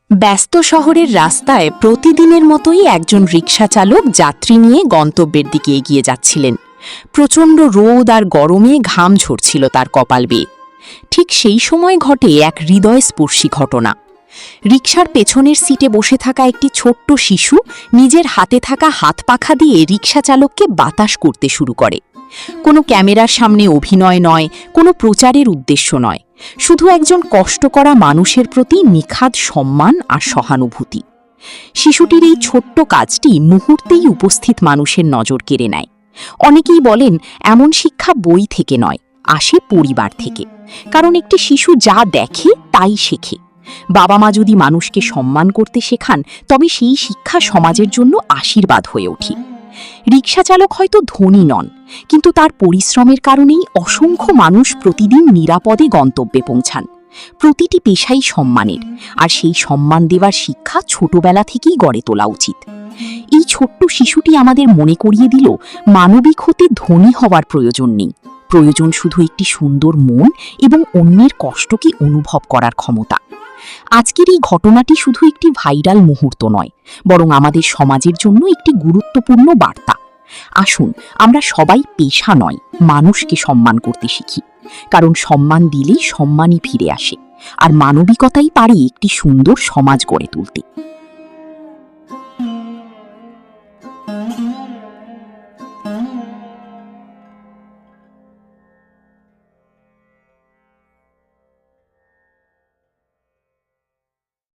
ব্যস্ত শহরের রাস্তায় প্রতিদিনের মতোই একজন রিকশা চালক যাত্রী নিয়ে গন্তব্যের দিকে এগিয়ে যাচ্ছিলেন। প্রচণ্ড রোদ আর গরমে ঘাম ঝরছিল তার কপাল বেয়ে। ঠিক সেই সময় ঘটে এক হৃদয়স্পর্শী ঘটনা। রিকশার পেছনের সিটে বসে থাকা একটি ছোট্ট শিশু নিজের হাতে থাকা হাত পাখা দিয়ে রিকশা চালককে বাতাস করতে শুরু করে। কোনো ক্যামেরার সামনে অভিনয় নয়, কোনো প্রচারের উদ্দেশ্য নয়, শুধু একজন কষ্ট করা মানুষের প্রতি নিখাদ সম্মান আর সহানুভূতি। শিশুটির এই ছোট্ট কাজটি মুহূর্তেই উপস্থিত মানুষের নজর কেড়ে নেয়। অনেকেই বলেন এমন শিক্ষা বই থেকে নয়, আসে পরিবার থেকে। কারণ একটি শিশু যা দেখে তাই শেখে। বাবা মা যদি মানুষকে সম্মান করতে শেখান, তবে সেই শিক্ষা সমাজের জন্য আশীর্বাদ হয়ে ওঠে। রিকশা চালক হয়তো ধনী নন, কিন্তু তার পরিশ্রমের কারণেই অসংখ্য মানুষ প্রতিদিন নিরাপদে গন্তব্যে পৌঁছান। প্রতিটি পেশাই সম্মানের, আর সেই সম্মান দেওয়ার শিক্ষা ছোটবেলা থেকেই গড়ে তোলা উচিত। এই ছোট্ট শিশুটি আমাদের মনে করিয়ে দিল, মানবিক হতে ধনী হওয়ার প্রয়োজন নেই, প্রয়োজন শুধু একটি সুন্দর মন এবং অন্যের কষ্টকে অনুভব করার ক্ষমতা। আজকের এই ঘটনাটি শুধু একটি ভাইরাল মুহূর্ত নয়, বরং আমাদের সমাজের জন্য একটি গুরুত্বপূর্ণ বার্তা। আসুন আমরা সবাই পেশা নয়, মানুষকে সম্মান করতে শিখি। কারণ সম্মান দিলেই সম্মানই ফিরে আসে, আর মানবিকতাই পারে একটি সুন্দর সমাজ গড়ে তুলতে।